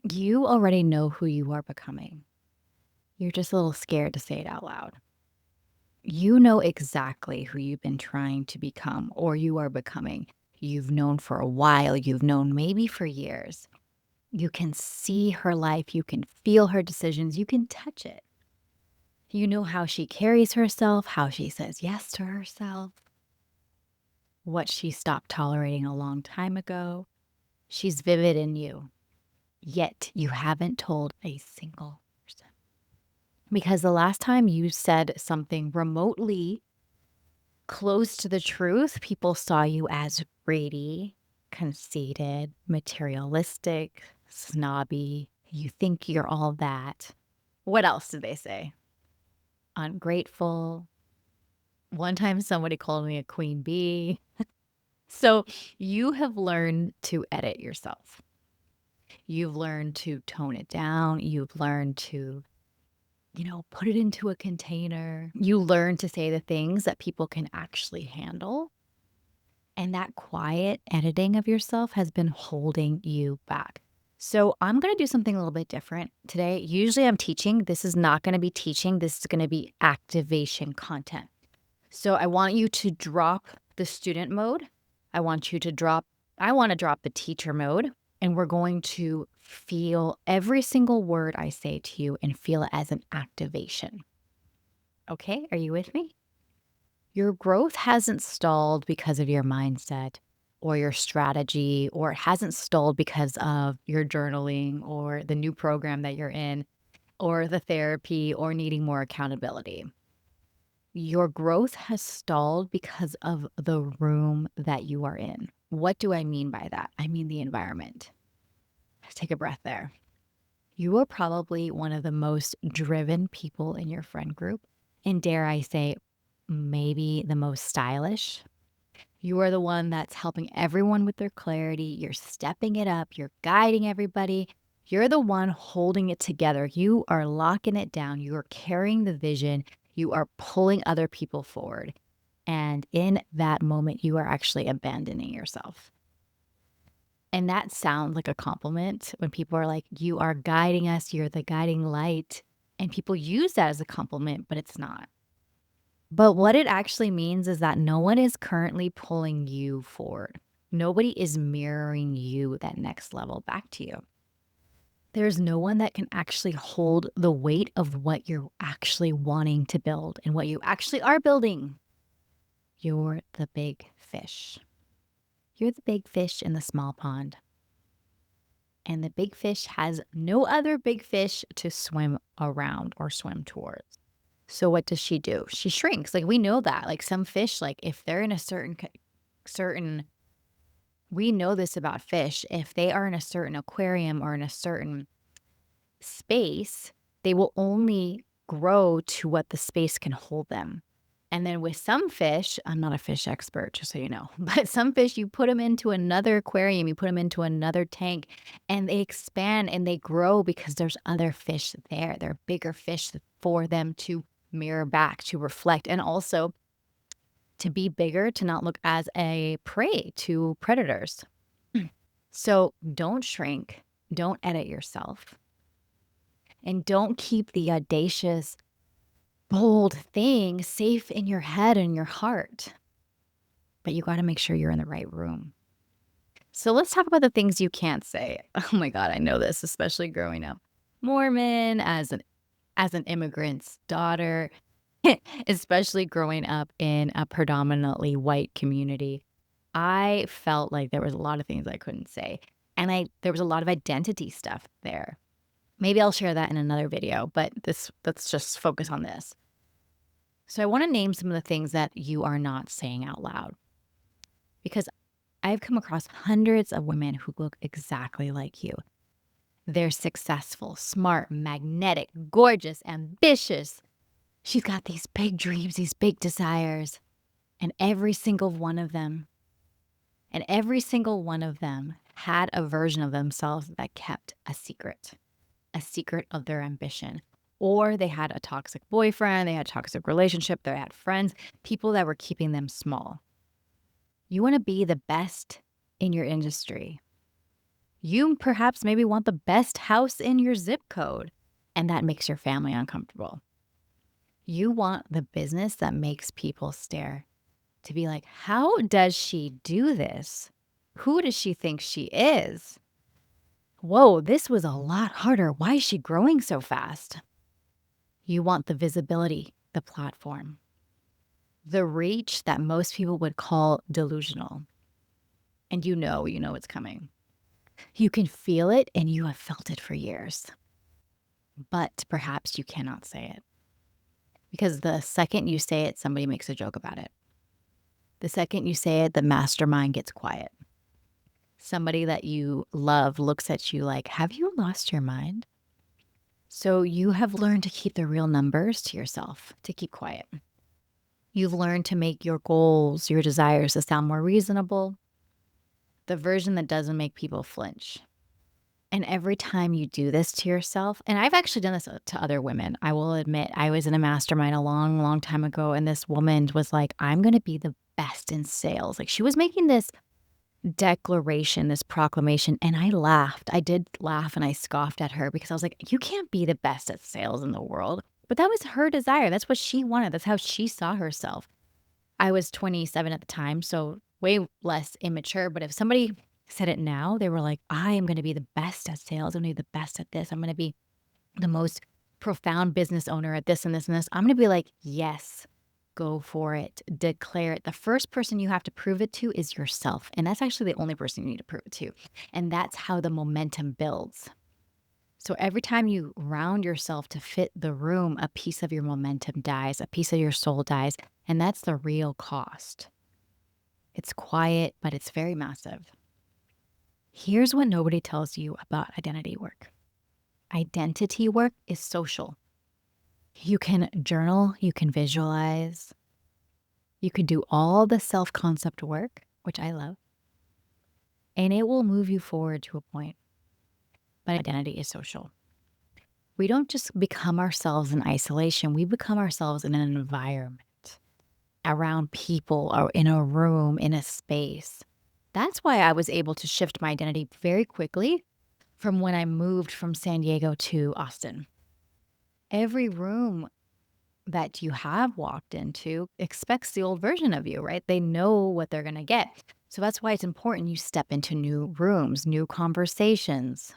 You already know who you are becoming. You're just a little scared to say it out loud. You know exactly who you've been trying to become or you are becoming. You've known for a while, you've known maybe for years. You can see her life, you can feel her decisions, you can touch it. You know how she carries herself, how she says yes to herself, what she stopped tolerating a long time ago. She's vivid in you, yet you haven't told a single person. Because the last time you said something remotely close to the truth, people saw you as greedy, conceited, materialistic, snobby. You think you're all that. What else did they say? Ungrateful. One time somebody called me a queen bee. So you have learned to edit yourself. You've learned to tone it down. You've learned to, put it into a container. You learn to say the things that people can actually handle. And that quiet editing of yourself has been holding you back. So I'm going to do something a little bit different today. Usually I'm teaching. This is not going to be teaching. This is going to be activation content. So I want you to drop the student mode. I want to drop the teacher mode. And we're going to feel every single word I say to you and feel it as an activation. Okay, are you with me? Your growth hasn't stalled because of your mindset or your strategy, or it hasn't stalled because of your journaling or the new program that you're in or the therapy or needing more accountability. Your growth has stalled because of the room that you are in. What do I mean by that? I mean the environment. Take a breath there. You are probably one of the most driven people in your friend group, and dare I say, maybe the most stylish. You are the one that's helping everyone with their clarity. You're stepping it up. You're guiding everybody. You're the one holding it together. You are locking it down. You are carrying the vision. You are pulling other people forward. And in that moment, you are actually abandoning yourself. And that sounds like a compliment when people are like, you are guiding us. You're the guiding light. And people use that as a compliment, but it's not. But what it actually means is that no one is currently pulling you forward. Nobody is mirroring you that next level back to you. There's no one that can actually hold the weight of what you're actually wanting to build and what you actually are building. You're the big fish. You're the big fish in the small pond. And the big fish has no other big fish to swim around or swim towards. So what does she do? She shrinks. Like, we know that. Like, some fish, like if they're in a certain we know this about fish. If they are in a certain aquarium or in a certain space, they will only grow to what the space can hold them. And then with some fish, I'm not a fish expert, just so you know, but some fish, you put them into another aquarium, you put them into another tank, and they expand and they grow because there's other fish there. There are bigger fish for them to mirror back, to reflect, and also to be bigger, to not look as a prey to predators. So don't shrink, don't edit yourself, and don't keep the audacious, bold thing safe in your head and your heart. But you got to make sure you're in the right room. So let's talk about the things you can't say. Oh my God, I know this, especially growing up Mormon, as an immigrant's daughter, especially growing up in a predominantly white community. I felt like there was a lot of things I couldn't say. And there was a lot of identity stuff there. Maybe I'll share that in another video, but let's just focus on this. So I want to name some of the things that you are not saying out loud, because I've come across hundreds of women who look exactly like you. They're successful, smart, magnetic, gorgeous, ambitious. She's got these big dreams, these big desires, and every single one of them had a version of themselves that kept a secret of their ambition. Or they had a toxic boyfriend, they had a toxic relationship, they had friends, people that were keeping them small. You want to be the best in your industry. You perhaps maybe want the best house in your zip code, and that makes your family uncomfortable. You want the business that makes people stare, to be like, how does she do this? Who does she think she is? Whoa, this was a lot harder. Why is she growing so fast? You want the visibility, the platform, the reach that most people would call delusional. And you know it's coming. You can feel it and you have felt it for years. But perhaps you cannot say it. Because the second you say it, somebody makes a joke about it. The second you say it, the mastermind gets quiet. Somebody that you love looks at you like, have you lost your mind? So you have learned to keep the real numbers to yourself, to keep quiet. You've learned to make your goals, your desires to sound more reasonable, the version that doesn't make people flinch. And every time you do this to yourself, and I've actually done this to other women. I will admit, I was in a mastermind a long, long time ago, and this woman was like, I'm going to be the best in sales. Like she was making this declaration, this proclamation, and I laughed. I did laugh and I scoffed at her because I was like, you can't be the best at sales in the world. But that was her desire. That's what she wanted. That's how she saw herself. I was 27 at the time, so way less immature. But if somebody said it now, they were like, I am going to be the best at sales. I'm going to be the best at this. I'm going to be the most profound business owner at this and this and this. I'm going to be like, yes, go for it. Declare it. The first person you have to prove it to is yourself. And that's actually the only person you need to prove it to. And that's how the momentum builds. So every time you round yourself to fit the room, a piece of your momentum dies, a piece of your soul dies. And that's the real cost. It's quiet, but it's very massive. Here's what nobody tells you about identity work. Identity work is social. You can journal, you can visualize, you can do all the self-concept work, which I love, and it will move you forward to a point. But identity is social. We don't just become ourselves in isolation, we become ourselves in an environment, around people, or in a room, in a space. That's why I was able to shift my identity very quickly from when I moved from San Diego to Austin. Every room that you have walked into expects the old version of you, right? They know what they're going to get. So that's why it's important you step into new rooms, new conversations.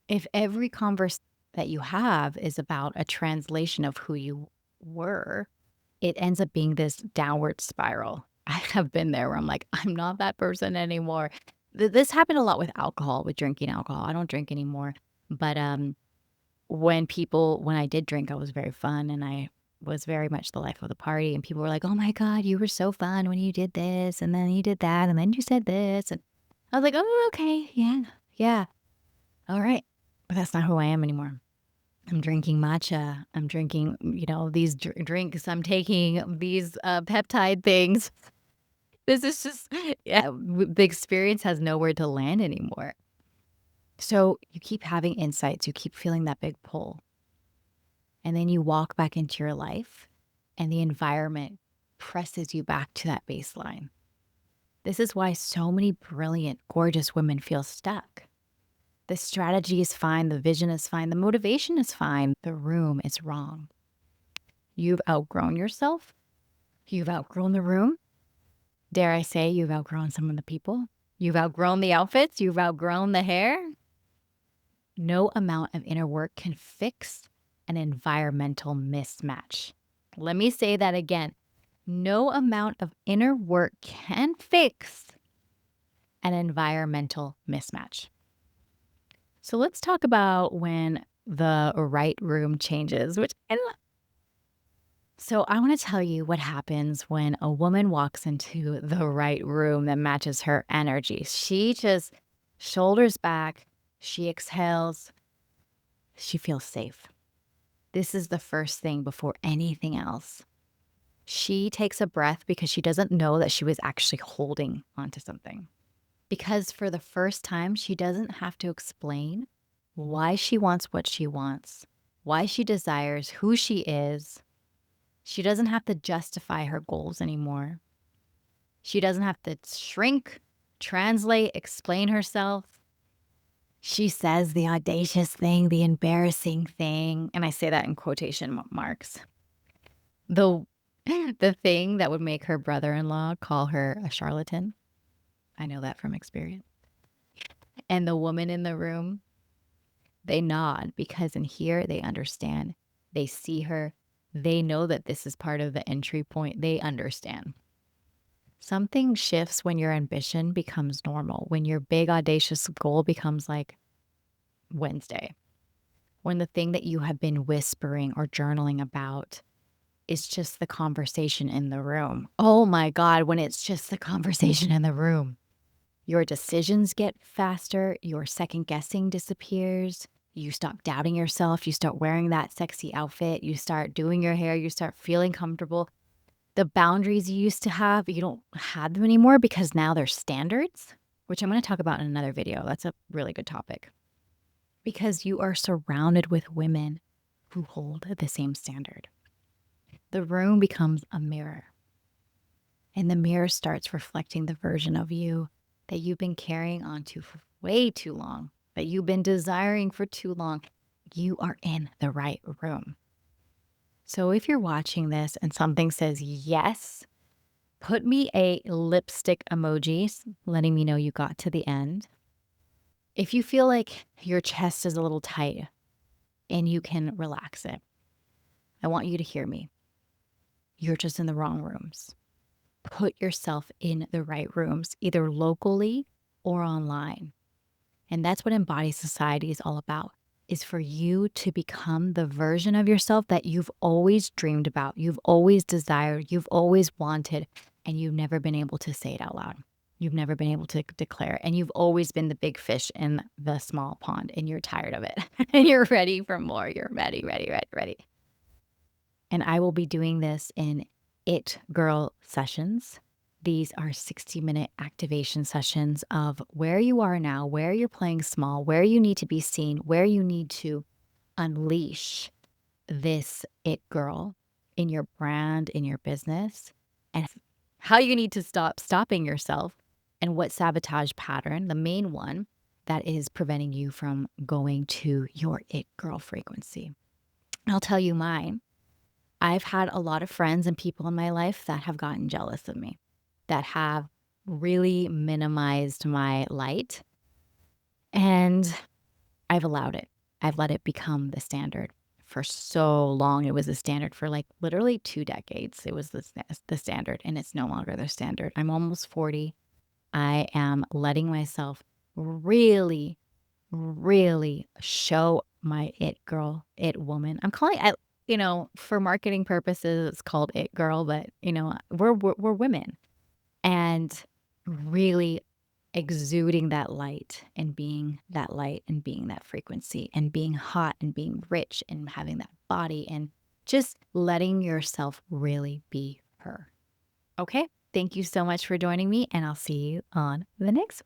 If every conversation that you have is about a translation of who you were, it ends up being this downward spiral. I have been there where I'm like, I'm not that person anymore. This happened a lot with alcohol, with drinking alcohol. I don't drink anymore. But when I did drink, I was very fun and I was very much the life of the party. And people were like, oh my God, you were so fun when you did this. And then you did that. And then you said this. And I was like, oh, okay. Yeah. Yeah. All right. But that's not who I am anymore. I'm drinking matcha. I'm drinking, these drinks. I'm taking these peptide things. This is just, yeah, the experience has nowhere to land anymore. So you keep having insights. You keep feeling that big pull. And then you walk back into your life and the environment presses you back to that baseline. This is why so many brilliant, gorgeous women feel stuck. The strategy is fine. The vision is fine. The motivation is fine. The room is wrong. You've outgrown yourself. You've outgrown the room. Dare I say you've outgrown some of the people. You've outgrown the outfits. You've outgrown the hair. No amount of inner work can fix an environmental mismatch. Let me say that again. No amount of inner work can fix an environmental mismatch. So let's talk about when the right room changes, so I want to tell you what happens when a woman walks into the right room that matches her energy. She just shoulders back, she exhales, she feels safe. This is the first thing before anything else. She takes a breath because she doesn't know that she was actually holding onto something. Because for the first time, she doesn't have to explain why she wants what she wants, why she desires who she is. She doesn't have to justify her goals anymore. She doesn't have to shrink, translate, explain herself. She says the audacious thing, the embarrassing thing, and I say that in quotation marks. The the thing that would make her brother-in-law call her a charlatan. I know that from experience. And the woman in the room, they nod because in here they understand. They see her. They know that this is part of the entry point. They understand. Something shifts when your ambition becomes normal, when your big, audacious goal becomes like Wednesday, when the thing that you have been whispering or journaling about is just the conversation in the room. Oh my God, when it's just the conversation in the room, your decisions get faster, your second guessing disappears. You stop doubting yourself. You start wearing that sexy outfit. You start doing your hair. You start feeling comfortable. The boundaries you used to have, you don't have them anymore because now they're standards, which I'm going to talk about in another video. That's a really good topic because you are surrounded with women who hold the same standard. The room becomes a mirror, and the mirror starts reflecting the version of you that you've been carrying on to for way too long, that you've been desiring for too long. You are in the right room. So if you're watching this and something says yes, put me a lipstick emoji letting me know you got to the end. If you feel like your chest is a little tight and you can relax it, I want you to hear me. You're just in the wrong rooms. Put yourself in the right rooms, either locally or online. And that's what Embody Society is all about, is for you to become the version of yourself that you've always dreamed about, you've always desired, you've always wanted, and you've never been able to say it out loud. You've never been able to declare, and you've always been the big fish in the small pond, and you're tired of it, and you're ready for more. You're ready, ready, ready, ready. And I will be doing this in It Girl sessions. These are 60-minute activation sessions of where you are now, where you're playing small, where you need to be seen, where you need to unleash this It Girl in your brand, in your business, and how you need to stop stopping yourself and what sabotage pattern, the main one, that is preventing you from going to your It Girl frequency. I'll tell you mine. I've had a lot of friends and people in my life that have gotten jealous of me, that have really minimized my light. And I've allowed it. I've let it become the standard for so long. It was the standard for like literally 2 decades. It was the standard, and it's no longer the standard. I'm almost 40. I am letting myself really, really show my it girl, it woman. I'm calling it, for marketing purposes, it's called it girl, but we're women, and really exuding that light and being that light and being that frequency and being hot and being rich and having that body and just letting yourself really be her. Okay. Thank you so much for joining me, and I'll see you on the next